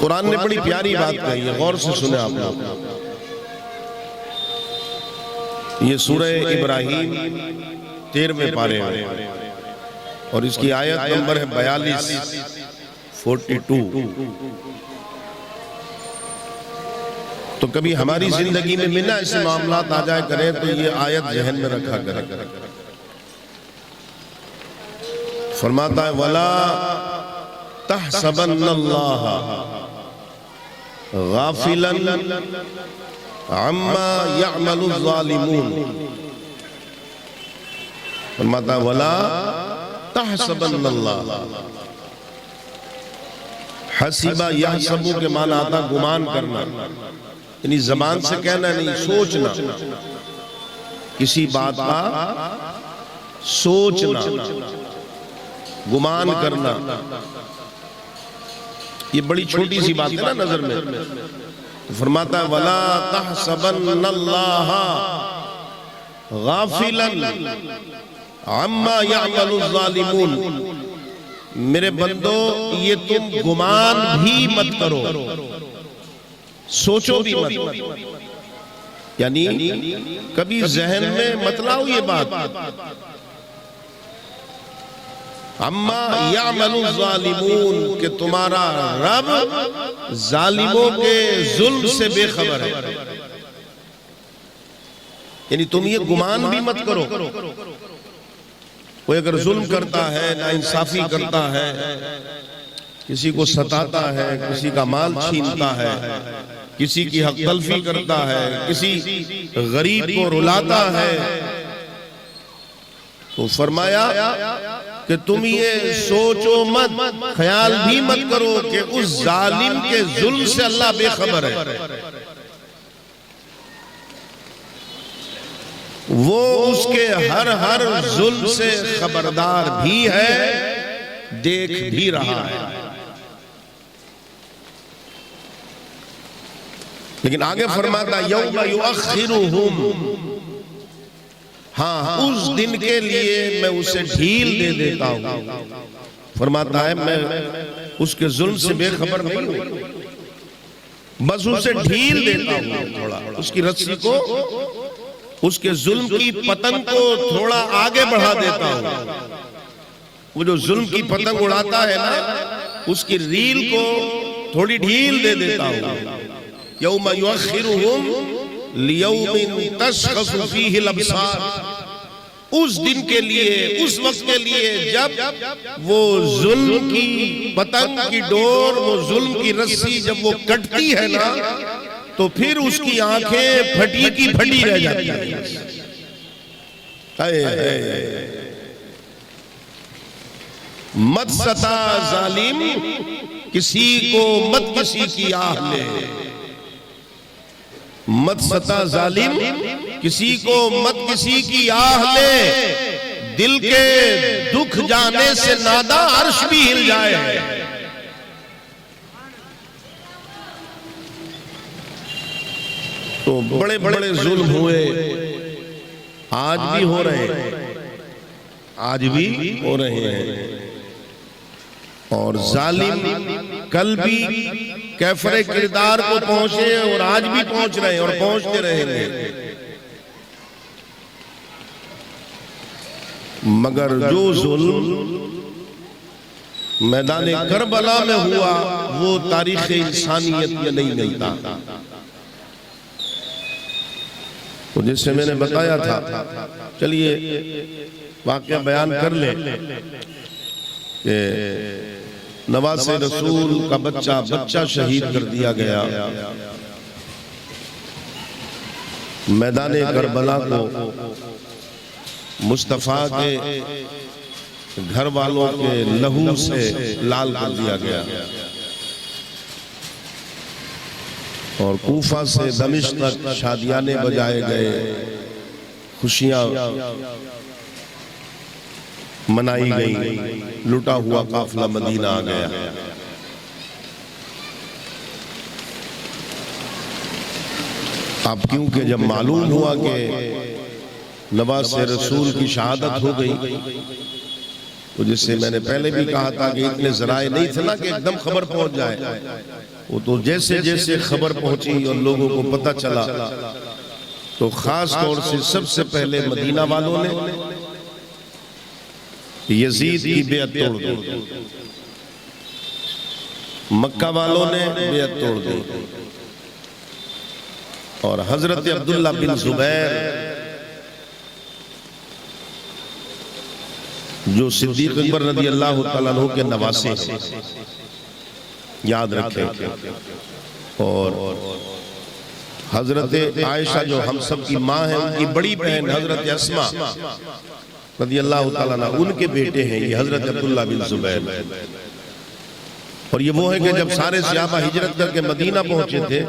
कुरान ने बड़ी प्यारी बात कही है, गौर से सुने आप लोग। ये सूरह इब्राहिम 13वें पारे में और इसकी आयत नंबर है 42। तो कभी हमारी जिंदगी में बिना ऐसे मामलात आ जाए करें तो ये आयत जहन में रखा करें। फरमाता है वला तहसबन्नल्लाह गाफिलन अम्मा यअमलु ज़ालिमून। फरमाता है वला तहसबन्नल्लाह, हसीबा यहसबु के माना आता गुमान करना, यानी जबान से कहना नहीं, सोचना, किसी बात का सोचना, गुमान करना। ये बड़ी छोटी सी बात है ना नजर में। तो फरमाता है वला तहसबन्नल्लाह गाफिलन अम्मा यअमलु ज़ालिमून। मेरे बंदो ये तुम गुमान भी मत करो, सोचो भी मत, यानी कभी जहन में मत लाओ ये बात। अम्मा यअमलु ज़ालिमून कि तुम्हारा रब जालिमों के जुल्म से बेखबर है, यानी तुम ये गुमान भी मत करो। कोई अगर जुल्म करता है, नाइंसाफी करता है, किसी को सताता है, किसी का माल छीनता है, किसी की हक तलफी करता है, किसी गरीब को रुलाता है, तो फरमाया कि तुम ये सोचो मत, ख्याल भी मत करो कि उस जालिम के जुल्म से अल्लाह बेखबर है। वो उसके हर जुल्म से खबरदार भी है, देख भी रहा है। लेकिन आगे फरमाता यौमा युअख्खिरुहुम, हाँ उस दिन के लिए मैं उसे ढील दे देता हूं। फरमाता है मैं उसके जुल्म से बेखबर नहीं हूं, बस उसे ढील देता हूं, थोड़ा उसकी रस्सी को, उसके जुल्म की पतंग को थोड़ा आगे बढ़ा देता हूं। वो जो जुल्म की पतंग उड़ाता है ना, उसकी रील को थोड़ी ढील दे देता हूं। यौमा युअख्खिरुहुम लियौमिन तशख़सु फ़ीहिल अब्सार, उस दिन के लिए, उस वक्त के लिए जब वो जुल्म की पतंग की डोर, वो जुल्म की रस्सी जब वो कटती है ना, तो फिर उसकी आंखें फटी की फटी रह जाती है। मत सता जालिम, किसी को मत किसी की आह ले। मत सता जालिम, किसी को मत किसी की आह ले। दिल के दुख जाने से नादा अर्श भी हिल जाए। तो बड़े बड़े जुल्म हुए, आज भी हो रहे हैं, आज भी हो रहे हैं। और जालिम कल भी कैफरे किरदार को पहुंचे और आज भी पहुंच रहे हैं और पहुंचते रहेंगे। मगर जो जुल्म मैदान करबला में हुआ वो तारीख इंसानियत में नहीं मिलता। तो जिससे मैंने बताया था, चलिए वाकया बयान कर ले कि नवासे रसूल का बच्चा शहीद कर दिया गया। मैदान करबला को मुस्तफा के घर वालों के लहू से लाल कर दिया गया और कूफा से दमिश्क तक शादियाने बजाए गए, खुशियां मनाई गई, लुटा हुआ काफिला मदीना आ गया। अब क्योंकि जब मालूम हुआ कि नवासे रसूल की शहादत हो गई तो जिससे मैंने पहले भी कहा था कि इतने जराए नहीं थे ना कि एकदम खबर पहुंच जाए, वो तो जैसे जैसे खबर पहुंची और लोगों को पता चला तो खास तौर से सबसे पहले मदीना वालों ने यजीद की बेअत तोड़ दी, मक्का वालों ने बेअत तोड़ दी, और हजरत अब्दुल्ला बिन जुबैर जो सिद्दीक अकबर रज़ी अल्लाह तआला अन्हु के नवासे हैं, याद रखें, और हजरत आयशा जो हम सब की माँ है, उनकी बड़ी बहन हजरत अस्मा रज़ी अल्लाह तआला अन्हा, उनके बेटे हैं ये हजरत अब्दुल्ला बिन जुबैर। और ये वो है कि जब सारे सहाबा हिजरत करके मदीना पहुंचे थे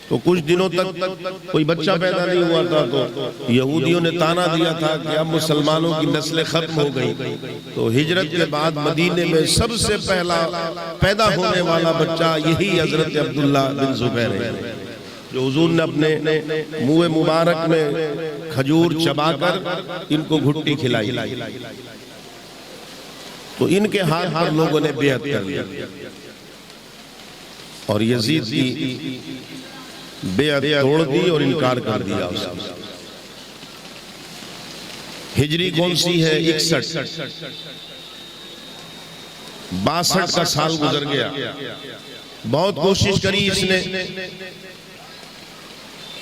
तो कुछ दिनों तक कोई बच्चा पैदा नहीं हुआ था, तो यहूदियों ने ताना दिया था कि अब मुसलमानों की नस्लें खत्म हो गई। तो हिजरत के बाद मदीने में सबसे पहला पैदा होने वाला बच्चा यही हजरत अब्दुल्ला बिन जुबैर है, जो हुजूर ने अपने मुंह मुबारक में खजूर चबाकर इनको घुट्टी खिलाई, तो इनके हाथ पर लोगों ने बेअत कर लिया और यजीद की बेअत तोड़ दी और इनकार कर दिया उसने। हिजरी कौन सी है? 61, 62 का साल गुजर गया। बहुत कोशिश करी इसने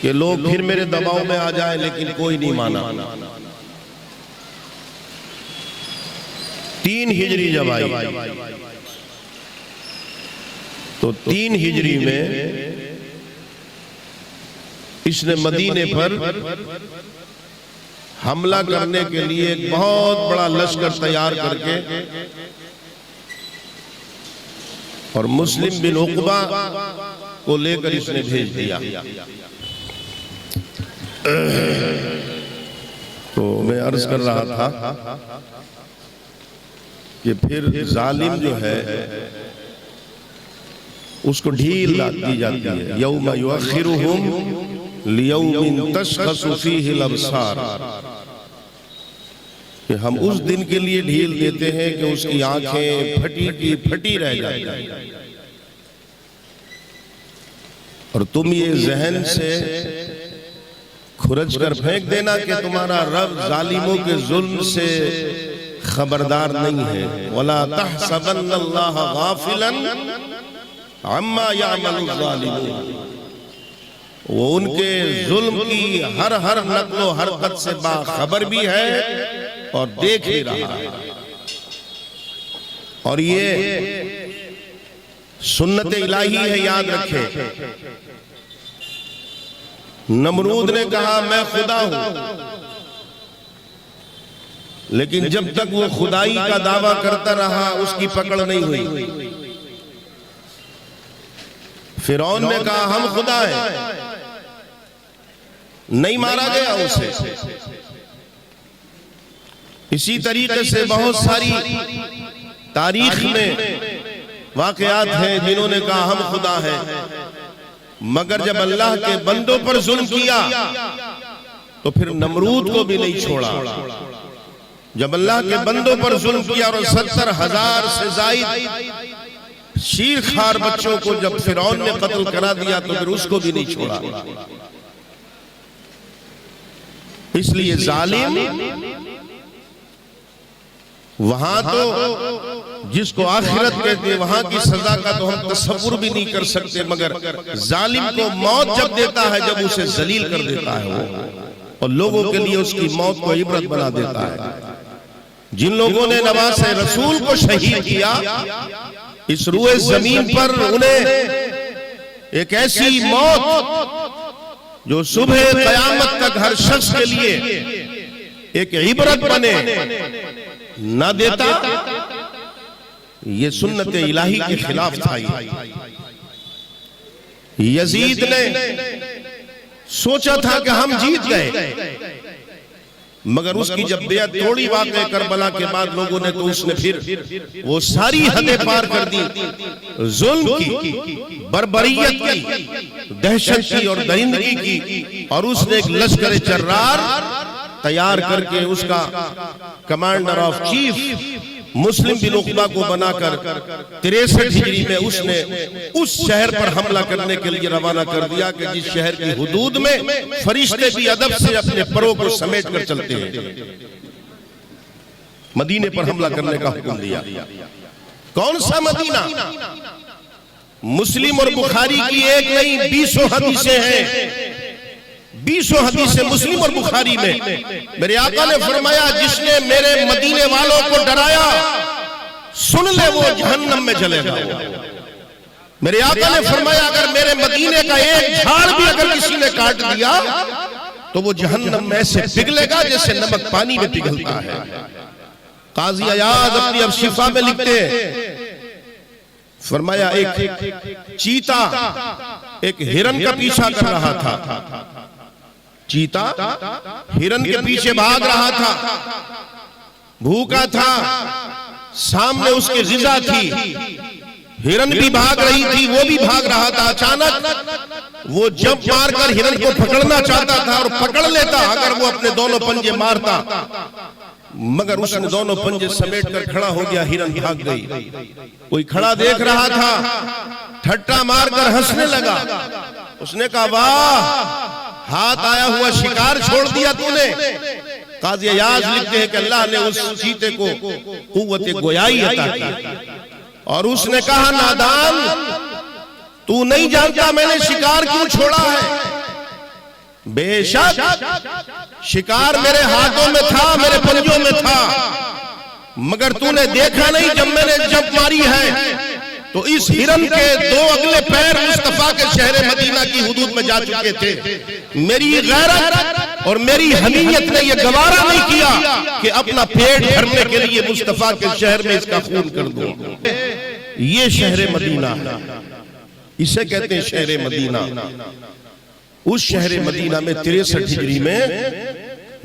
कि लोग फिर मेरे दबाव में आ जाए, लेकिन कोई नहीं माना। 3 हिजरी जब आई तो 3 हिजरी में इसने मदीने पर हमला करने के लिए एक बहुत बड़ा लश्कर तैयार करके और मुस्लिम बिन उक़बा को लेकर इसने भेज दिया। तो मैं अर्ज कर रहा था कि फिर जालिम जो है उसको ढील दी जाती है। यौम युअख्खिरुहुम लियौमिन तशख़सु फ़ीहिल अब्सार, कि हम उस दिन के लिए ढील देते हैं कि उसकी आंखें फटी की फटी रह जाती, और तुम ये जहन से खुरच कर फेंक देना कि तुम्हारा रब जालिमों के जुल्म से खबरदार नहीं है। वला तहसबन्नल्लाह गाफिलन अम्मा यअमलु ज़ालिमून, वो उनके जुल्म की हर हर नक़्लो हरकत से बाखबर भी है और देख ही रहा है। और ये सुन्नत इलाही है, याद रखें। नमरूद ने कहा मैं खुदा हूं, लेकिन जब तक वो खुदाई का दावा करता रहा उसकी पकड़ नहीं हुई। फिरौन ने कहा हम खुदा हैं, नहीं मारा गया उसे। इसी तरीके से बहुत सारी तारीख में वाकयात हैं जिन्होंने कहा हम खुदा हैं, मगर जब अल्लाह के बंदों पर जुल्म किया तो फिर नमरूद को भी नहीं छोड़ा। जब अल्लाह के बंदों पर जुल्म किया और 70,000 से जायद शीरखार बच्चों को जब फिरौन ने कत्ल करा दिया तो फिर उसको भी नहीं छोड़ा। इसलिए जालिम वहां तो जिसको आखिरत कहते हैं वहां की सजा का तो हम तसव्वुर भी नहीं कर सकते, मगर जालिम को मौत जब देता है, जब उसे जलील कर देता है वो, और लोगों के लिए उसकी मौत को इबरत बना देता है। जिन लोगों ने नवासे रसूल को शहीद किया, इस रूए जमीन पर उन्हें एक ऐसी मौत जो सुबह कयामत तक हर शख्स के लिए एक इबरत बने न देता, ये सुन्नत इलाही के खिलाफ था। यजीद ने सोचा था कि हम जीत गए, मगर उसकी जब बेअत तोड़ी वाक़या करबला के बाद लोगों ने, तो उसने फिर वो सारी हदें पार कर दी, जुल्म की, बर्बरियत की, दहशत की और दरिंदगी की, और उसने एक लश्कर जर्रार तैयार करके उसका कमांडर ऑफ चीफ मुस्लिम बिन उक़बा को बनाकर 63 हिजरी में उसने उस शहर पर हमला करने के लिए रवाना कर दिया कि जिस शहर की हुदूद में फरिश्ते भी अदब से अपने परों को समेट कर चलते हैं। मदीने पर हमला करने का हुक्म दिया। कौन सा मदीना? मुस्लिम और बुखारी की एक नहीं 20 हदीसें हैं, 20 हदीसें मुस्लिम और बुखारी में। मेरे आका ने फरमाया जिसने मेरे मदीने वालों को डराया सुन ले वो जहन्नम में चलेगा। मेरे आका ने फरमाया अगर मेरे मदीने का एक झाड़ भी अगर किसी ने काट दिया तो वो जहन्नम में ऐसे पिघलेगा जैसे नमक पानी में पिघलता है। काजी अयाज अपनी अब शिफा में लिखते हैं, फरमाया एक चीता एक हिरन का पीछा कर रहा था। चीता हिरन के पीछे भाग रहा था, भूखा था, सामने उसकी ग़िज़ा थी, हिरन भी भाग रही थी, वो भी भाग रहा था। अचानक वो जंप मारकर हिरन को पकड़ना चाहता था और पकड़ लेता अगर वो अपने दोनों पंजे मारता, मगर उसने दोनों पंजे समेट कर खड़ा हो गया, हिरन भाग गई। कोई खड़ा देख रहा था, ठट्टा मारकर हंसने लगा। उसने कहा वाह हाथ आया हुआ शिकार छोड़ दिया तूने। काज़ी अयाज लिखते हैं कि अल्लाह ने उस चीते को कुव्वत गोयाई अता की और उसने कहा नादान तू नहीं जानता मैंने शिकार क्यों छोड़ा है। बेशक शिकार मेरे हाथों में था, मेरे पंजों में था, मगर तूने देखा नहीं जब मैंने जंप मारी है तो इस हिरन के 2 अगले पैर मुस्तफा के शहर मदीना की हुदूद में जा चुके थे। मेरी गैरत और मेरी हमीयत ने यह गवारा नहीं किया कि अपना पेट भरने के लिए मुस्तफा के शहर में इसका खून कर दूं। ये शहर मदीना है, इसे कहते हैं शहर मदीना। उस शहर मदीना में 63 हिजरी में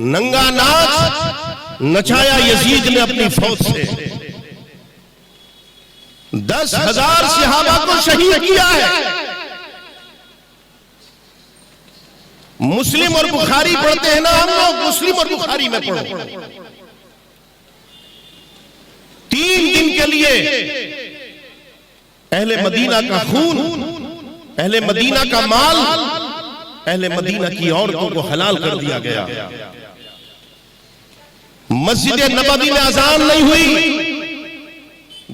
नंगा नाच नचाया यजीद ने अपनी फौज से। 10,000 सहाबा को शहीद किया है। मुस्लिम और बुखारी पढ़ते हैं ना हम लोग, मुस्लिम और बुखारी में पढ़ो। 3 दिन के लिए अहले मदीना का खून, अहले मदीना का माल, अहले मदीना की औरतों को हलाल कर दिया गया। मस्जिद नबवी में अजान नहीं हुई,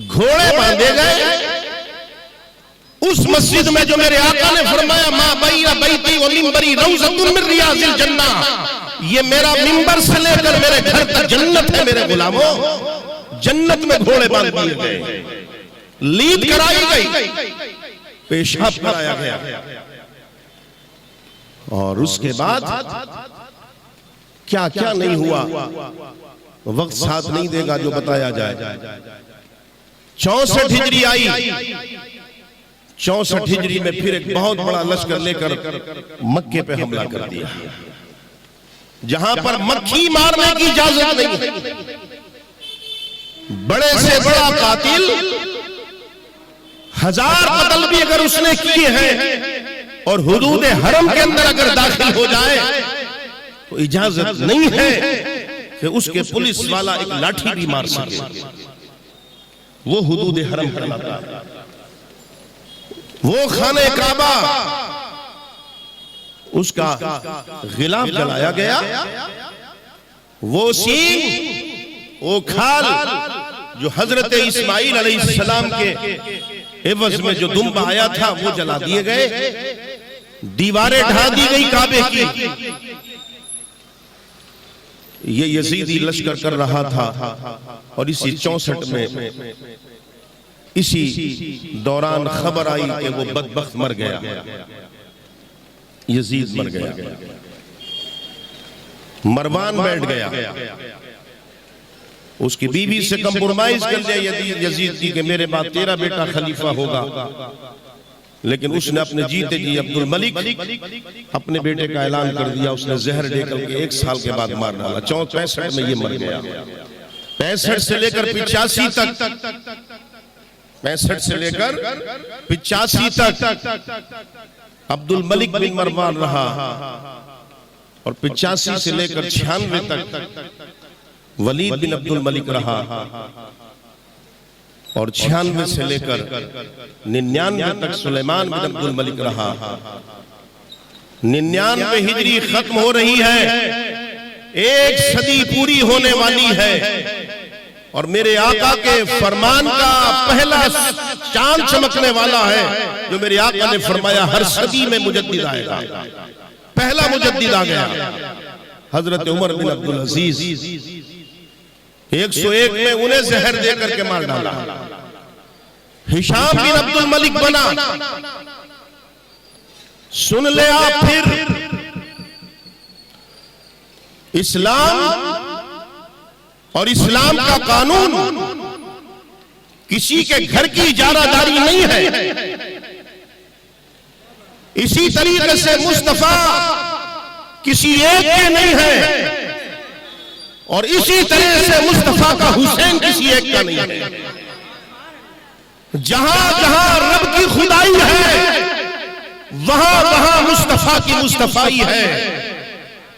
घोड़े बांधे गए। उस मस्जिद में जो मेरे आका ने फरमाया मा बैना बैती व मिंबरी रौज़तुन मिन रियाज़िल जन्ना, ये मेरा मिंबर से लेकर मेरे घर तक जन्नत है मेरे गुलामों। जन्नत में घोड़े बांध दिए गए, लीद कराई गई, पेशाब कराया गया और उसके बाद क्या क्या नहीं हुआ वक्त साथ नहीं देगा जो बताया जाए। 64 हिजरी आई, 64 हिजरी में फिर एक बहुत बड़ा लश्कर लेकर मक्के पे हमला कर दिया, जहां पर मक्खी मारने की इजाजत नहीं। बड़े से बड़ा कातिल 1000 कत्ल भी अगर उसने किए हैं और हुदूद हरम के अंदर अगर दाखिल हो जाए तो इजाजत नहीं है कि उसके पुलिस वाला एक लाठी भी मार सके। वो हुदूद हरम कहलाता है, वो खाने काबा, उसका गिलाफ जलाया गया। वो सींग, वो खाल जो हजरत इस्माइल अलैहिस्सलाम के एवज में जो दुम्बा आया था वो जला दिए गए। दीवारें ढा दी गई काबे की। ये यजीदी लश्कर कर रहा था और इसी 64 में इसी दौरान खबर आई कि वो बदबख्त मर गया, यजीद मर गया, मरवान बैठ गया। उसकी बीवी से कंप्रोमाइज कर लिया यजीद की कि मेरे बाद तेरा बेटा खलीफा होगा, लेकिन उसने अपने जीते जी अब्दुल मलिक अपने बेटे का ऐलान कर दिया। उसने जहर देकर के 1 साल के बाद मार डाला। 64 में ये मर गया। 65 से लेकर 85 तक, 65 से लेकर 85 तक अब्दुल मलिक बिन मरवान रहा। और 85 से लेकर 96 तक वलीद बिन अब्दुल मलिक रहा और 96 से लेकर 99 तक सुलेमान बिन अब्दुल मलिक रहा। 99 हिजरी खत्म हो रही है, एक सदी पूरी होने वाली है और मेरे आका के फरमान का पहला चांद चमकने वाला है, जो मेरे आका ने फरमाया हर सदी में मुजद्दिद आएगा। पहला मुजद्दिद आ गया हजरत उमर बिन अब्दुल अजीज। 101 में उन्हें जहर दे करके मार डाला। हिशाम बिन अब्दुल मलिक बना। सुन ले आप, फिर इस्लाम और इस्लाम का कानून किसी के घर की इजारादारी नहीं है। इसी तरीके से मुस्तफा किसी एक के नहीं है और इसी तरह से मुस्तफा का हुसैन किसी एक का नहीं है। जहां जहां रब की खुदाई है वहां वहां मुस्तफा की मुस्तफाई है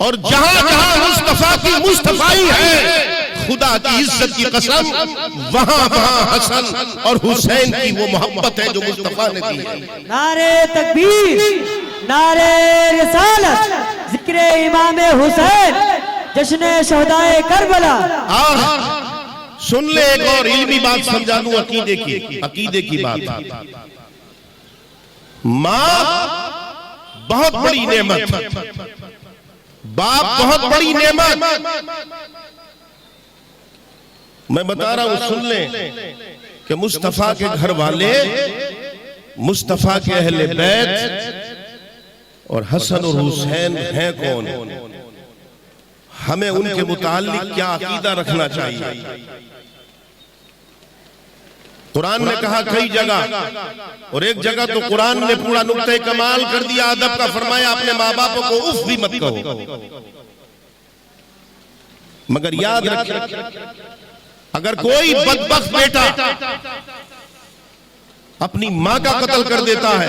और जहां जहां मुस्तफा की मुस्तफाई है, खुदा की इज्जत की कसम, वहां वहां हसन और हुसैन की वो मोहब्बत है जो मुस्तफा ने दी है। नारे तकबीर, नारे रिसालत, जिक्र इमाम हुसैन, जश्न शहदाए करबला। सुन ले एक और इल्मी बात समझा दूं, अकीदे की बात। माँ बहुत बड़ी नेमत, बाप बहुत बड़ी नेमत। मैं बता रहा हूं, सुन ले कि मुस्तफा के घर वाले, मुस्तफा के अहले बैत और हसन और हुसैन हैं कौन, हमें उनके मुताल्लिक क्या अकीदा रखना चाहिए। कुरान ने कहा कई जगह, और एक जगह तो कुरान ने पूरा नुक्ते कमाल कर दिया अदब का, फरमाया अपने माँ बापों को उफ भी मत कहो, मगर याद रखें अगर कोई बदबख्त बेटा अपनी मां का कत्ल कर देता है,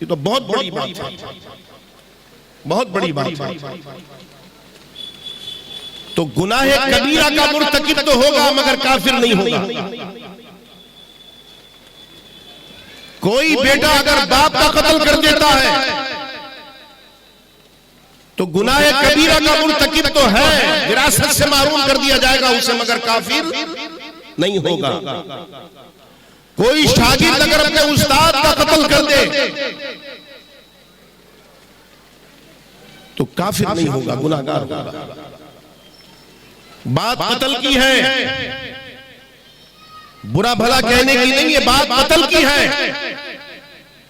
ये तो बहुत बड़ी बात है, बहुत बड़ी बात है। तो गुनाह कबीरा का मुर्तकिब तो होगा मगर काफिर नहीं होगा। कोई बेटा अगर बाप का कत्ल कर देता है तो गुनाह कबीरा का मुर्तकिब तो है, विरासत से महरूम कर दिया जाएगा उसे, मगर काफिर नहीं होगा। कोई शागिर्द अगर अपने उस्ताद का कत्ल कर दे तो काफिर नहीं होगा, गुनाहगार होगा। बात कत्ल की है, बुरा भला कहने की नहीं है, बात कत्ल की है।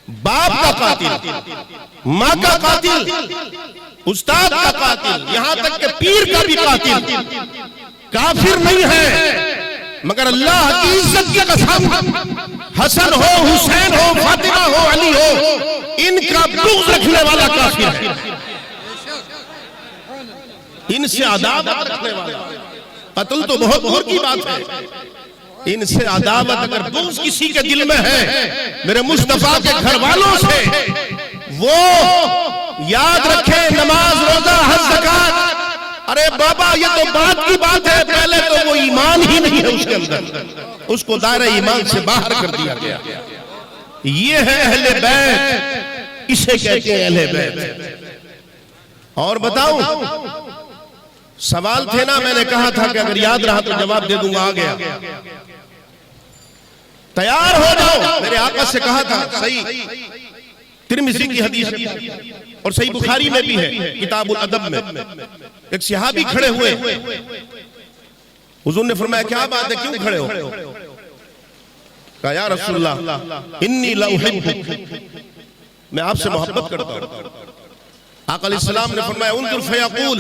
बाप का कातिल, मां का कातिल, उस्ताद का कातिल, यहां तक कि पीर का भी कातिल काफिर नहीं है, मगर अल्लाह की इज्जत की कसम, हसन हो, हुसैन हो, फातिमा हो, अली हो, इनका बुग़्ज़ रखने वाला काफिर है। इनसे अदावत रखने वाला, कत्ल तो बहुत दूर की बात है, इनसे अदावत अगर बुग़्ज़ किसी के दिल में है, मेरे मुस्तफा के घर वालों से, वो याद रखे नमाज, रोजा, हज, ज़कात। अरे बाबा ये तो बात की बात है, पहले तो वो ईमान ही नहीं है उसके अंदर, उसको दायरा ईमान से बाहर कर दिया गया। ये है अहले बैत, इसे कहते हैं अहले बैत। और बताऊं, सवाल थे ना, मैंने कहा था कि अगर याद रहा तो जवाब दे दूंगा, आ गया। तैयार हो जाओ, मेरे आका से कहा था, सही तिरमिज़ी की हदीस और सही बुखारी में भी है, किताबुल अदब में एक सहाबी खड़े हुए, हुजूर ने फरमाया क्या बात है, क्यों खड़े हो? कहा या रसूलल्लाह इन्नी ला उहिब्बुक, मैं आपसे मोहब्बत करता हूं। आका अलैहिस्सलाम ने फरमाया उन्जुर फयक़ूल,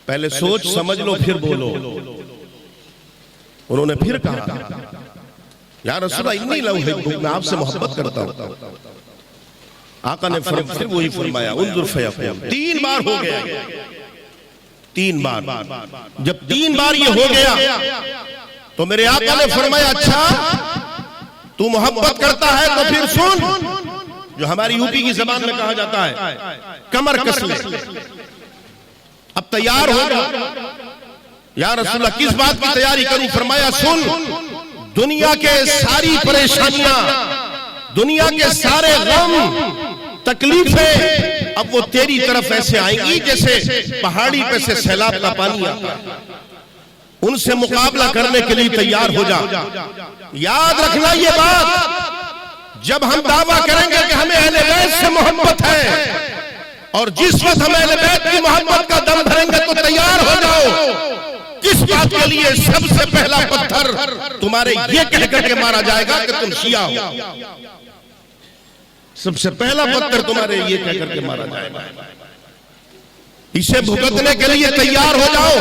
पहले सोच समझ लो फिर बोलो। उन्होंने फिर कहा या रसूलल्लाह इन्नी ला उहिब्बुक, मैं आपसे मोहब्बत करता हूं। आका ने फिर वही फरमाया उन्जुर फयक़ूल। 3 बार हो गया, 3 बार। जब 3 बार ये हो गया तो मेरे आका ने फरमाया अच्छा तू मोहब्बत करता है तो फिर सुन, जो हमारी यूपी की जबान में कहा जाता है कमर कस ले, अब तैयार हो जा। या रसूलल्लाह किस बात की तैयारी करूं? फरमाया सुन, दुनिया के सारी परेशानियां, दुनिया के सारे गम तकलीफें अब वो तेरी तरफ ऐसे आएंगी जैसे पहाड़ी पे से सैलाब का पानी आता है। उनसे मुकाबला करने के लिए तैयार हो जा। याद रखना ये बात, जब हम दावा करेंगे कि हमें अहले बैत से मोहब्बत है और जिस वक्त हम अहले बैत की मोहब्बत का दम भरेंगे तो तैयार हो जाओ। किस बात के लिए? सबसे पहला पत्थर तुम्हारे ये कह करके मारा जाएगा कि तुम शिया हो। सबसे पहला पत्थर तुम्हारे ये कह करके मारा जाएगा। इसे भुगतने के लिए तैयार हो जाओ।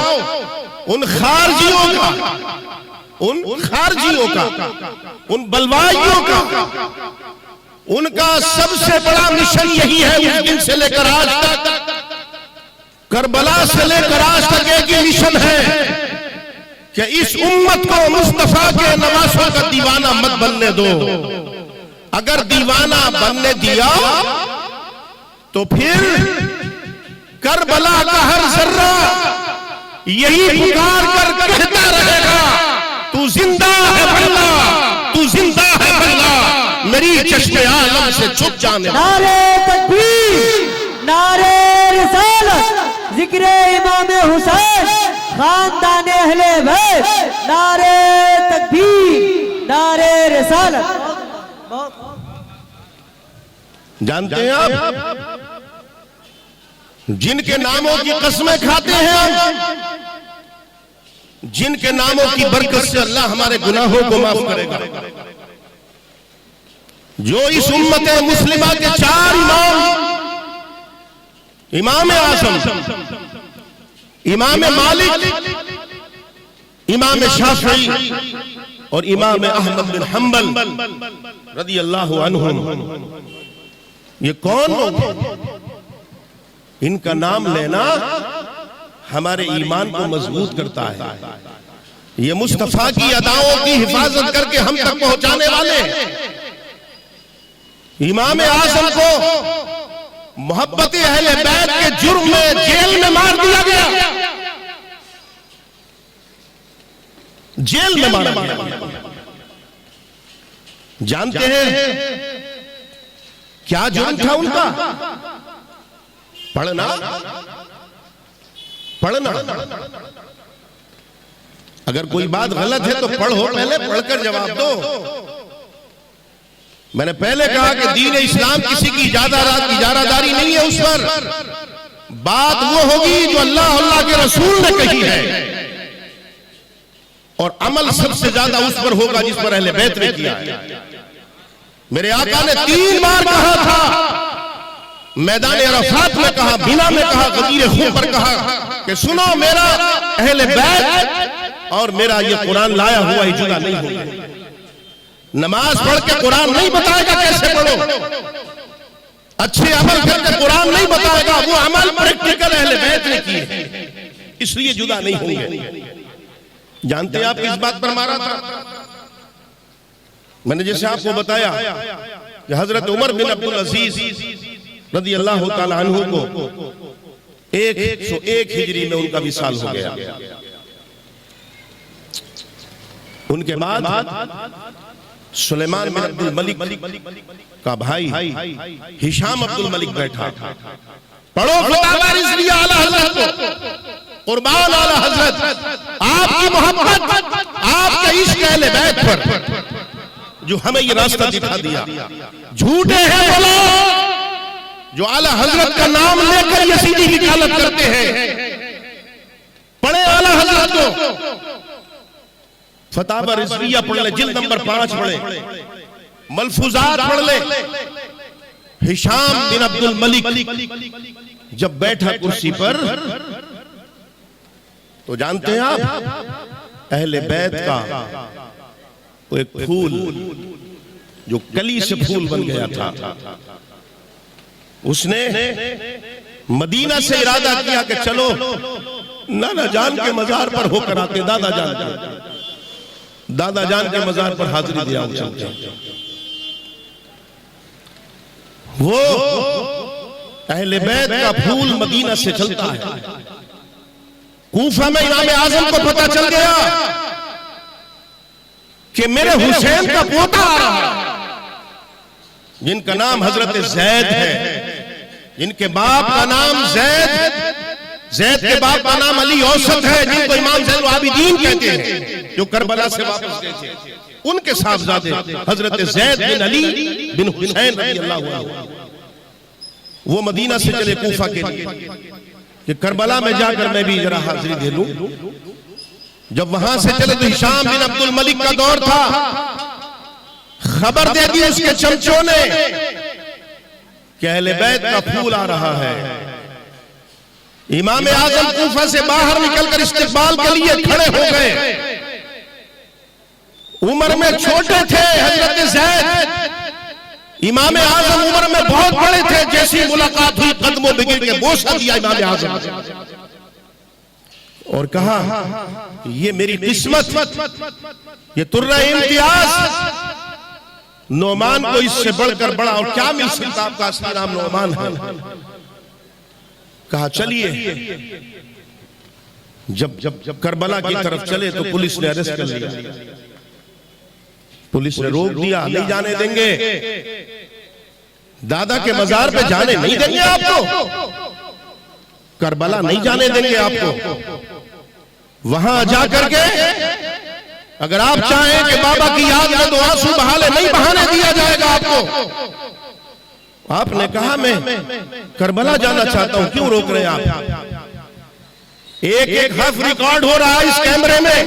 उन खारजियों का, उन खारजियों का, उन बलवाइयों का, उनका सबसे बड़ा मिशन यही है। उस दिन से लेकर आज तक, करबला से लेकर आज तक एक ही मिशन है कि इस उम्मत को मुस्तफा के नवासों का दीवाना मत बनने दो। अगर दीवाना बनने दिया तो फिर करबला का हर जर्रा यही पुकार कर कहता रहेगा, तू जिंदा है बल्ला, तू जिंदा है बल्ला, मेरी चश्मे आलम से छुप जाने। नारे तकबीर, नारे रिसालत, जिक्रे इमाम हुसैन, खानदान अहले बैत, नारे तकबीर, नारे रिसालत। जानते हैं आप, जिनके नामों की कस्में खाते हैं हम, जिनके नामों की बरकत से अल्लाह हमारे गुनाहों को माफ करेगा, जो इस उम्मत मुस्लिमा के चार इमाम, इमाम आज़म, इमाम मालिक, इमाम शाफी और इमाम अहमद बिन हम्बल रज़ी अल्लाह अन्हु, ये कौन लोग? इनका नाम लेना हमारे ईमान को मजबूत करता है। ये मुस्तफा की अदाओं की हिफाजत करके हम तक पहुंचाने वाले। इमाम आज़म को मोहब्बत अहले बैत के जुर्म में जेल में मार दिया गया, जेल में मारा गया। जानते हैं क्या जुर्म था उनका? पढ़ना, पढ़ना। अगर कोई बात गलत है तो पढ़ो, पहले पढ़कर जवाब दो। मैंने पहले कहा कि दीन इस्लाम किसी की इजारादारी नहीं है। उस पर बात वो होगी जो अल्लाह अल्लाह के रसूल ने कही है, और अमल सबसे ज्यादा उस पर होगा जिस पर अहले बैत ने किया है। मेरे आका ने 3 बार कहा था, मैदान अरफात में कहा, बिना में कहा, गदीर खून पर कहा कि सुनो, मेरा अहले बैत और मेरा ये कुरान लाया हुआ ही जुदा नहीं होगा। नमाज पढ़ के कुरान नहीं बताएगा कैसे पढ़ो, अच्छे अमल करके कुरान नहीं बताएगा, वो अमल प्रैक्टिकल अहले बैत ने किए, इसलिए जुदा नहीं होंगे। जानते हैं आप किस बात पर मारा था? मैंने जैसे आपको बताया कि हजरत उमर बिन अब्दुल अजीज रज़ी अल्लाह ताला अन्हु को 101 हिजरी में उनका विसाल हो गया। उनके बाद सुलेमान बिन अब्दुल मलिक का भाई हिशाम अब्दुल मलिक बैठा। पढ़ो फतावा रिज़विया आला हज़रत को, कुर्बान आला हज़रत, आपकी मोहब्बत, आपके इश्क अहले बैत पर जो हमें ये रास्ता दिखा दिया। झूठे हैं वो लोग जो आला हजरत का नाम लेकर ये सीधी वकालत करते हैं। पढ़े आला हजरत को, फतावा रिज़विया पढ़ ले, जिल्द नंबर 5 पढ़े, मलफूजात पढ़ ले। हिशाम बिन अब्दुल मलिक जब बैठा कुर्सी पर तो जानते हैं आप, अहले बैत का वो एक फूल जो कली से फूल बन गया था, उसने मदीना से इरादा किया कि चलो नाना जान के मजार पर होकर आते, दादा जान के मजार पर हाजिरी दिया चलते। वो अहले बैत का फूल मदीना से चलता है। कूफा में इमाम आजम को पता चल गया कि मेरे हुसैन का पोता आ रहा है, जिनका नाम हजरत जैद है, जिनके बाप का नाम जैद के बाप का नाम अली औसत है, जिनको इमाम ज़ैनुल आबिदीन कहते हैं, जो करबला से वापस गए थे। उनके साहबजादे हजरत जैद बिन अली बिन हुसैन रज़ियल्लाहु अन्हु वो मदीना से चले कूफा के लिए कि करबला में जाकर मैं भी जरा हाजिरी दे लूं। जब वहां से चले तो हिशाम बिन अब्दुल मलिक का दौर था। खबर दे दी उसके चमचों ने कि अहले बैत का फूल आ रहा है। इमाम आजम कूफा से बाहर निकलकर इस्तिकबाल के लिए खड़े हो गए। उम्र में छोटे थे हजरत जैद, इमाम आजम उम्र में बहुत बड़े थे। जैसी मुलाकात हुई कदमों में गिर के बोसा दिया इमाम आजम और कहा ये मेरी किस्मत, ये तुर्रा इम्तियाज नोमान को इससे बढ़कर बड़ा और क्या मिल सकता। आपका असली नाम नोमान है। कहा चलिए। जब करबला की तरफ चले तो पुलिस ने अरेस्ट कर लिया। पुलिस ने रोक दिया, नहीं जाने देंगे, दादा के मजार पे जाने नहीं देंगे आपको, करबला नहीं जाने देंगे आपको। वहां जाकर के अगर आप चाहें कि बाबा की याद में तो आंसू बहा ले, नहीं बहाने दिया जाएगा आपको। आपने कहा मैं करबला जाना चाहता हूं, क्यों रोक रहे हैं आप? एक हर्फ रिकॉर्ड हो रहा है इस कैमरे में।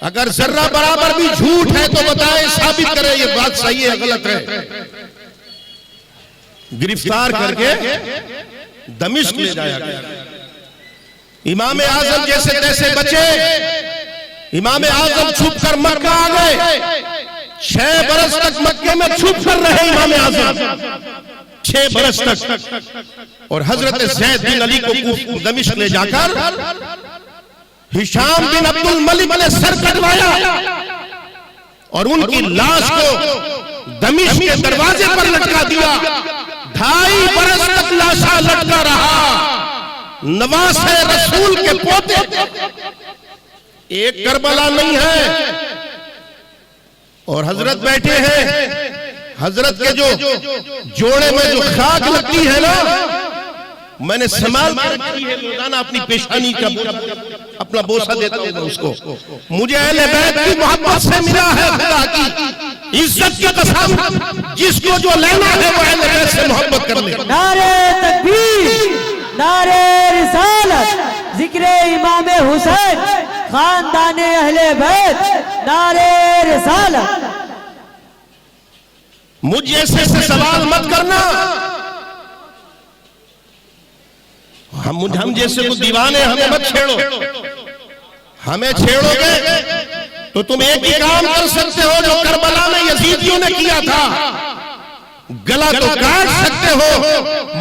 अगर जर्रा बराबर भी झूठ है तो बताएं, साबित करें ये बात सही है गलत है। गिरफ्तार करके दमिश्क ले जाया गया। इमाम आजम जैसे तैसे बचे। इमाम आजम छुप कर मक्का आ गए। 6 बरस तक मक्के में छुप कर रहे इमाम आजम, 6 बरस तक। और हजरत जैद बिन अली को दमिश्क ले जाकर हिशाम बिन अब्दुल मलिक ने सर कटवाया और उनकी लाश को दमिश्क के दरवाजे पर लटका दिया। 2.5 बरस तक लाशा लटका रहा। नवासे रसूल के पोते। एक करबला नहीं है। और हजरत बैठे हैं। हजरत के जो जोड़े में जो खाक लगती है ना, मैंने संभाल के रखी है। रोजाना अपनी पेशानी का अपना बोसा देता हूं उसको। मुझे अहले बैत की मोहब्बत से मिला है खुदा की इज्जत की कसम। जिसको जो लेना है वो अहले बैत से मोहब्बत कर ले। नारे तकबीर, नारे रिसालत, जिक्रे इमाम हुसैन, खानदाने अहले बैत, नारे रिसालत। मुझ जैसे से सवाल मत करना। हम जैसे को दीवाने हमें मत छेड़ो। हमें छेड़ोगे तो तुम एक ही काम कर सकते हो जो करबला में यजीदियों ने किया था। गला तो काट सकते हो,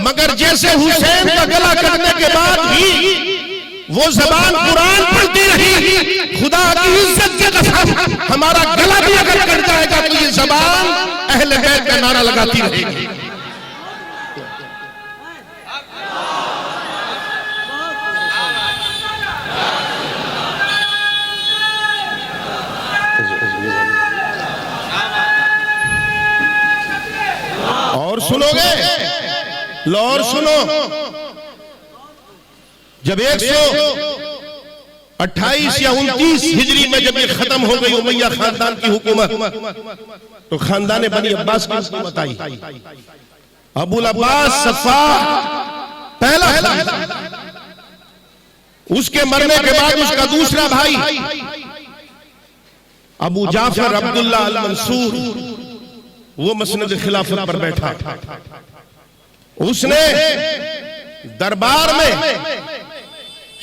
मगर जैसे हुसैन का गला कटने के बाद भी वो जबान कुरान पढ़ती रही। खुदा की इज्जत की कसम, हमारा गला भी अगर कट जाएगा तो ये जबान अहले बैत का नारा लगाती रहेगी। और सुनोगे? लो और सुनो। जब 128 या 29 हिजरी में जब ये खत्म हो गई उमैया खानदान की हुकूमत, तो खानदान बनी अब्बास की हुकूमत आई। अबुल अब्बास सफा पहला खलीफा। उसके मरने के बाद उसका दूसरा भाई अबू जाफर अब्दुल्ला अल मंसूर वो मसनद खिलाफत पर बैठा। उसने दरबार में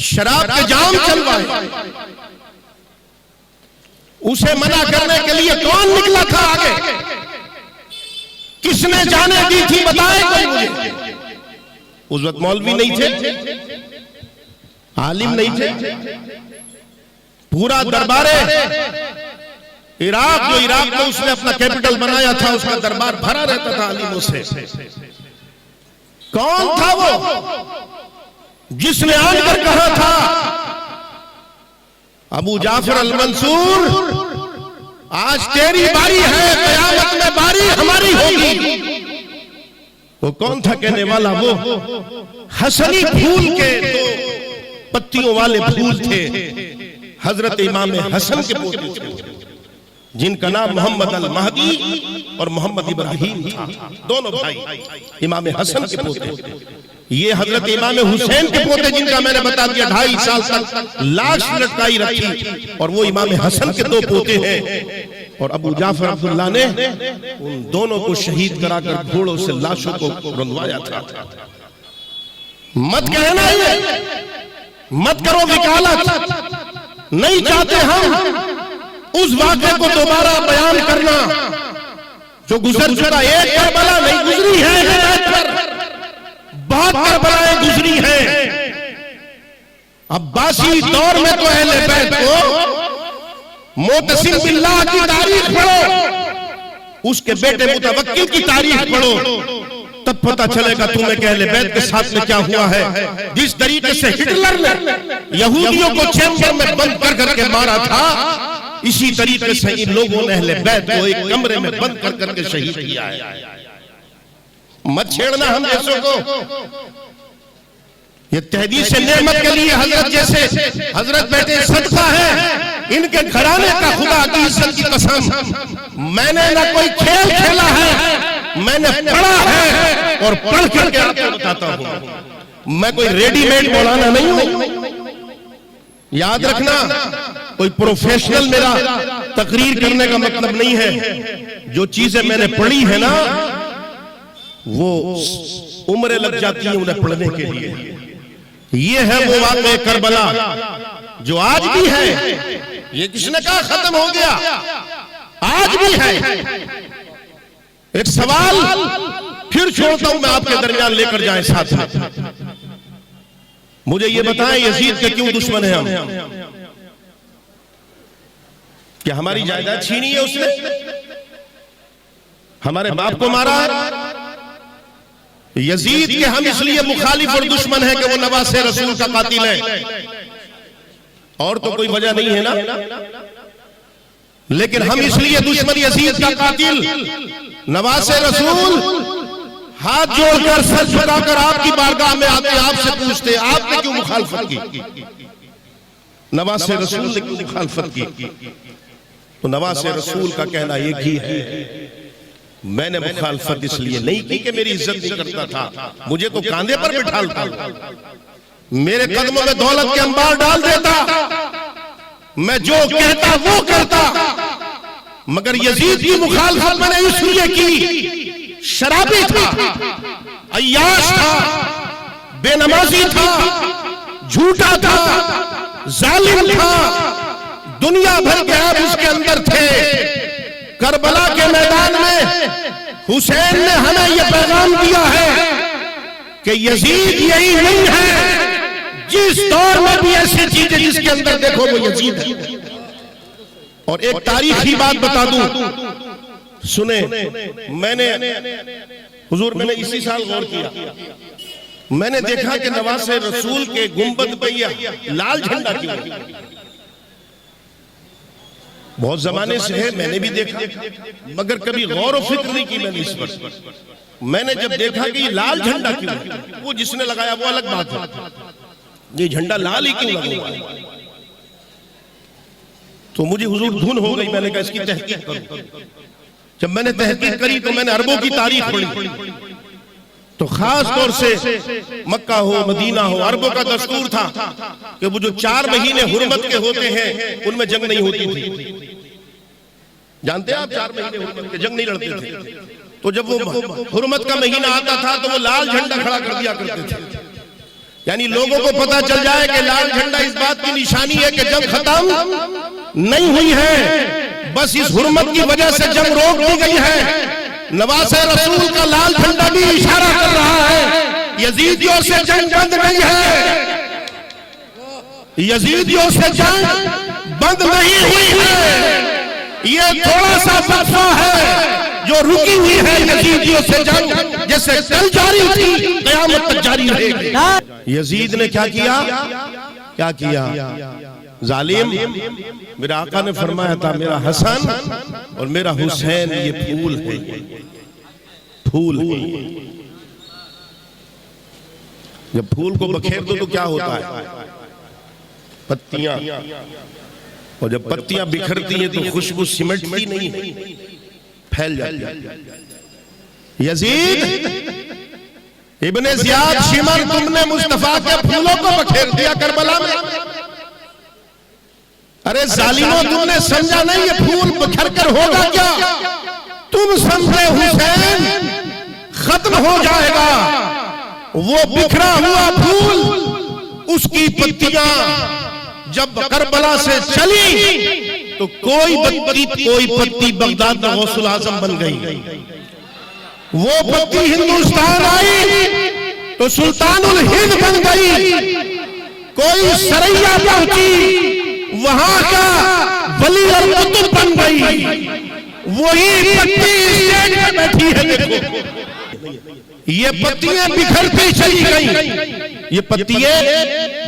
शराब के जाम चलवाए। उसे मना करने के लिए कौन निकला था आगे? किसने जाने दी थी? बताए कोई मुझे। उस वक्त मौलवी नहीं थे, आलिम नहीं थे। पूरा दरबारे इराक में उसने अपना कैपिटल बनाया था, उसका दरबार भरा रहता था आलिमों से। कौन था वो जिसने आकर कहा था अबू जाफर अल मंसूर, आज तेरी बारी है, कयामत में बारी हमारी होगी। वो कौन था कहने वाला? वो हसनी फूल के दो पत्तियों वाले फूल थे, हजरत इमाम हसन के पोते थे, जिनका नाम मोहम्मद अल महदी और मोहम्मद इब्राहिम था। दोनों भाई इमाम हसन के पोते। ये हजरत इमाम हुसैन के पोते, जिनका मैंने बता दिया 2.5 साल तक लाश लटकाई रखी, और वो इमाम हसन के 2 पोते हैं। और अबू जाफर अब्दुल्ला ने उन दोनों को शहीद कराकर घोड़ों से लाशों को रुंधवाया था। मत कहना ये, मत करो वकालत, नहीं चाहते हम उस वाक़े को दोबारा बयान करना जो गुजर चुका। एक करबला नहीं गुजरी है, बहुत करबलाएं गुजरी हैं। अब्बासी दौर में तो अहले बैत को मोतसिम बिल्लाह की तारीख पढ़ो, उसके बेटे मुतवक्किल की तारीख पढ़ो, तब पता चलेगा तुम्हें कि अहले बैत के साथ में क्या हुआ है। जिस तरीके से हिटलर ने यहूदियों को चैम्बर में बंद कर करके मारा था, इसी तरीके से इन लोगों ने अहले बैत को एक कमरे में बंद कर करके शहीद किया है। मत छेड़ना हम जैसों को। ये तहदीस नेमत के लिए हजरत जैसे हजरत बेटे सदका है, इनके घराने का खुदा की इज्जत की कसम, मैंने ना कोई खेल खेला है, मैंने पढ़ा है और पढ़ करके आपको बताता हूं। मैं कोई रेडीमेड मौलाना नहीं हूं, याद रखना। कोई प्रोफेशनल मेरा तकरीर करने का मतलब नहीं है। जो चीजें मैंने पढ़ी है ना, वो उम्रें लग जाती है उन्हें पढ़ने के लिए। ये है वो वाक़या करबला जो आज भी है। ये किसने कहा खत्म हो गया? आज भी है। एक सवाल फिर छोड़ता हूं मैं आपके दरमियान, लेकर जाएं साथ में। मुझे ये बताएं, यजीद के क्यों दुश्मन है हम? क्या हमारी जायदाद छीनी है उसने? हमारे बाप को मारा है? यजीद के हम इसलिए मुखालिफ और दुश्मन है कि वो नवासे रसूल का कातिल है, और तो कोई वजह नहीं है ना। लेकिन हम इसलिए दुश्मन यजीद का कातिल नवासे रसूल हाथ जोड़कर सर झुकाकर आपकी बारगाह में आते आपसे पूछते आपने क्यों मुखालफत की? नवासे रसूल ने क्यों मुखालफत की? तो नवासे रसूल का कहना एक ही है, मैंने मुखालफत इसलिए नहीं की कि मेरी इज्जत नहीं करता था, मुझे तो कांधे पर बिठालता, मेरे कदमों में दौलत के अंबार डाल देता, मैं जो कहता वो करता। मगर यजीद की मुखालफत मैंने इसलिए की, शराबी था, अय्याश था, बेनमाजी था, झूठा था, जालिम था, दुनिया भर के ऐब उसके अंदर थे। करबला के मैदान में हुसैन ने हमें यह पैगाम दिया है कि यजीद यही नहीं है, जिस दौर में भी ऐसी चीजें जिसके अंदर देखो वो यजीद है। और एक तारीखी बात बता दूं, सुने, मैंने हुजूर इसी साल गौर किया, मैंने देखा कि नवासे रसूल के गुंबद पे लाल झंडा क्यों? बहुत जमाने से है, मैंने भी देखा, मगर कभी गौर और फिक्र नहीं की मैंने इस पर। मैंने जब देखा कि लाल झंडा क्यों, वो जिसने लगाया वो अलग बात है, ये झंडा लाल ही क्यों लगा हुआ है? तो मुझे हुजूर धुन हो गई, मैंने कहा इसकी तहकीक करूं। जब मैंने तहकीक करी तो मैंने अरबों की तारीख पढ़ी, तो खास तौर से मक्का हो मदीना हो, अरबों का दस्तूर था कि वो जो 4 महीने हुर्मत के होते हैं उनमें जंग नहीं होती थी। जानते हैं आप, 4 महीने हुर्मत के जंग नहीं लड़ते थे। तो जब वो हुर्मत का महीना आता था तो वो लाल झंडा खड़ा कर दिया करते थे, यानी लोगों को पता चल जाए कि लाल झंडा इस बात की निशानी है कि जंग खत्म नहीं हुई है, बस इस हुर्मत की वजह से जंग रोक दी गई है। नवासे रसूल का लाल झंडा भी इशारा कर रहा है यजीदियों से जंग बंद नहीं है, यजीदियों से जंग बंद नहीं हुई है। ये थोड़ा सा वक्फा है जो रुकी हुई है यजीदियों से जंग, जैसे कल जारी थी क़यामत तक जारी रहेगी। यजीद ने क्या किया, क्या किया? जालिम, मेरा आका ने फरमाया था मेरा हसन और मेरा हुसैन ये फूल है, फूल है। जब फूल को बखेर दो तो क्या होता है? पत्तियां, और जब पत्तियां बिखरती हैं तो खुशबू सिमटती नहीं, फैल जाती है। यजीद इब्ने ज़ियाद शिमर, तुमने मुस्तफा के फूलों को बखेर दिया करबला में। अरे जालिमों, तुमने समझा नहीं ये फूल बिखर कर होगा क्या? तुम समझे हुसैन खत्म हो जाएगा, वो बिखरा हुआ फूल, उसकी पत्तियां जब करबला से चली तो कोई पत्ती बगदाद में गौसुल आजम बन गई। वो पत्ती हिंदुस्तान आई तो सुल्तानुल हिंद बन गई। कोई सरैया पहुंची, वहां का वली और कुतुब बन गई। वही पत्ती स्टेज पे बैठी है, देखो ये पत्तियां बिखरती चली गई, ये पत्तियां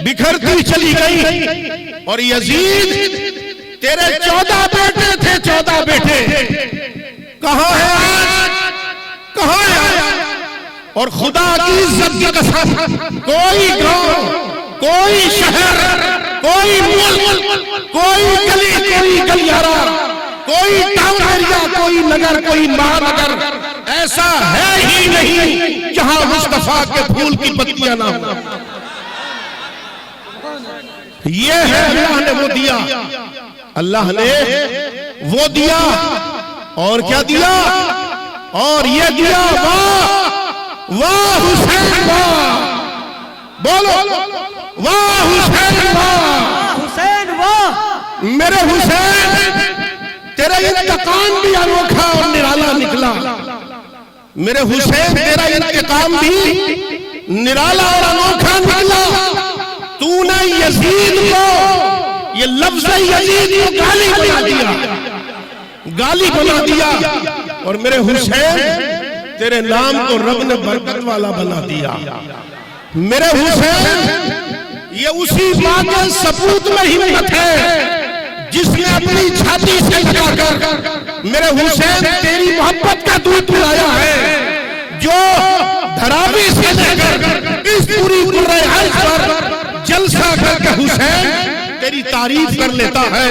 बिखरती चली गई। और यजीद, तेरे 14 बेटे थे, 14 बेटे कहां है आज, कहां है? और खुदा की इज्जत की कसम, कोई गांव, कोई शहर, कोई मुल्क, कोई गली, कोई गलियारा, कोई टाउन एरिया, कोई नगर, कोई महानगर ऐसा है ही नहीं जहां मुस्तफा के फूल की पत्तियां ना हो। ये है अल्लाह ने वो दिया, अल्लाह ने वो दिया। और क्या दिया? और ये दिया, वाह वाह हुसैन वाह, बोलो वाह हुसैन वाह, हुसैन वाह। मेरे हुसैन, तेरा इंतकाम भी अनोखा और निराला निकला। मेरे हुसैन, तेरा इंतकाम भी निराला और अनोखा निकला। तूने यजीद को, ये लफ्ज़ यजीद को गाली बना दिया, गाली बना दिया। और मेरे हुसैन, तेरे नाम को रब ने बरकत वाला बना दिया। मेरे हुसैन, ये उसी मां के सपूत में हिम्मत है जिसने अपनी छाती से लगाकर मेरे हुसैन तेरी मोहब्बत का दूध पिलाया है, जो धरावी से लेकर इस पूरी कुर्रे-हज पर जलसा करके हुसैन तेरी तारीफ कर लेता है,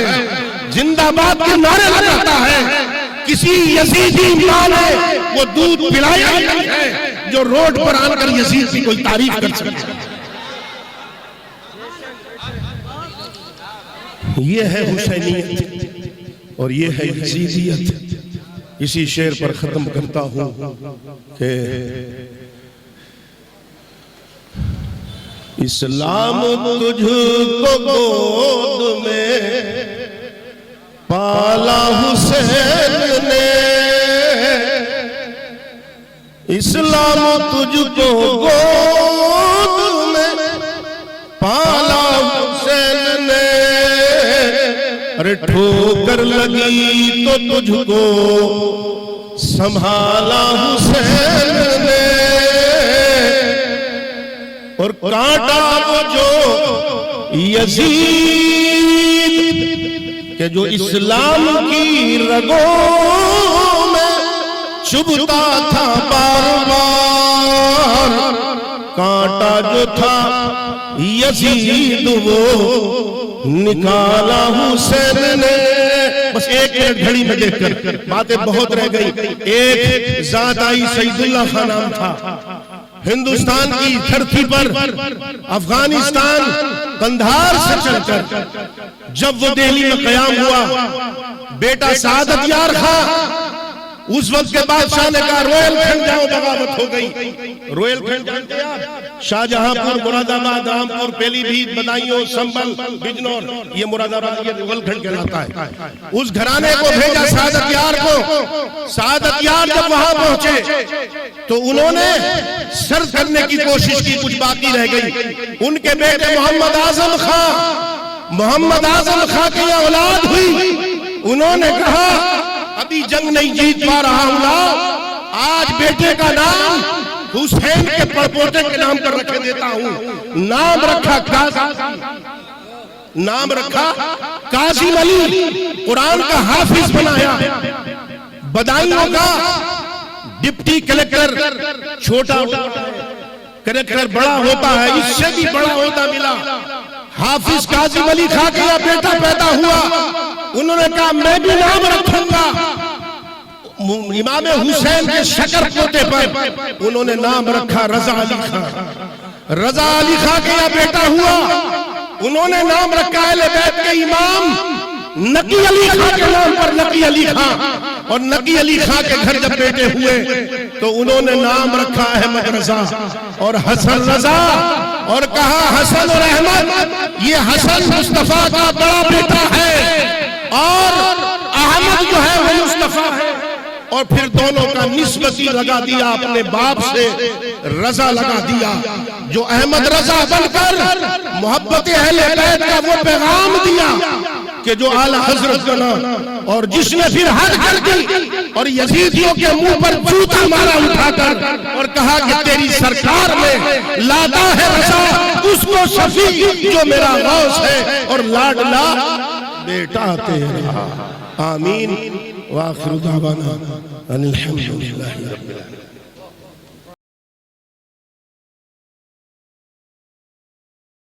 जिंदाबाद के नारे लगाता है। किसी यजीदी मां ने वो दूध पिलाया नहीं है जो रोड पर आकर यजीद की कोई तारीफ कर सके। ये है हुसैनियत और ये है यजीदियत। इसी शेर पर खत्म करता हूं कि इस्लाम तुझको गोद में पाला हुसैन ने, इस्लाम तुझको गोद में पाला हुसैन ने। अरे ठोकर लगी तो तुझको संभाला हुसैन ने, और कांटा वो जो यजीद के जो इस्लाम की रगों में चुभता था बार बार, कांटा जो था यजीद वो निकाला हुसैन ने। बस एक घड़ी में देखकर बातें बहुत रह गई। एक जात आई, सईदुल्लाह खान नाम था, हिंदुस्तान की धरती पर अफगानिस्तान कंधार से चलकर जब वो दिल्ली में कयाम हुआ, बेटा सादत यार खां उस वक्त के बादशाह ने कहा रोहिलखंड जाओ, बगावत हो गई। रोहिलखंड जानते हैं आप? शाहजहांपुर, मुरादाबाद, रामपुर, पीलीभीत, बदायूं, संभल, बिजनौर, ये मुरादाबाद, ये रोहिलखंड कहलाता है। उस घराने को भेजा सादत यार को। सादत यार जब वहां पहुंचे तो उन्होंने सर्द करने की कोशिश की, कुछ बाकी रह गई। उनके बेटे मोहम्मद आजम खां की औलाद हुई, उन्होंने कहा अभी जंग नहीं जीत पा रहा हूं ना, आज बेटे का नाम हुसैन के परपोते के नाम पर रख देता हूं। नाम रखा कासिम अली, कुरान का हाफिज बनाया। बदायूं का डिप्टी कलेक्टर, छोटा कलेक्टर बड़ा होता है, इससे भी बड़ा होता मिला। हाफिज कासिम अली खां का बेटा पैदा हुआ, उन्होंने कहा मैं भी नाम रखूंगा। इमाम हुसैन के शकर पोते पर उन्होंने नाम रखा रजा अली खां। रजा अली खां का बेटा हुआ, उन्होंने नाम रखा अहले बैत के इमाम नकी अली खां के नाम पर नकी अली खां। और नकी अली खां के घर जब बेटे हुए तो उन्होंने नाम रखा अहमद रजा और हसन रजा, और कहा हसन और अहमद, ये हसन मुस्तफा का बड़ा बेटा है और अहमद जो है वो मुस्तफा है। और फिर दोनों का निस्बती लगा दिया, अपने बाप से रजा लगा दिया, जो अहमद रजा बनकर मोहब्बत अहले बैत का वो पैगाम दिया कि जो आला हजरत बना, और जिसने फिर हद कर दी और यजीदियों के मुंह पर जूता मारा उठाकर और कहा कि तेरी सरकार में लादा है रजा उसको शफी जो मेरा गौस है और लाडला बेटा तेरा। आमीन। व आखिर दावाना अनिल हम्दुलिल्लाहि रब्बिल आलमीन।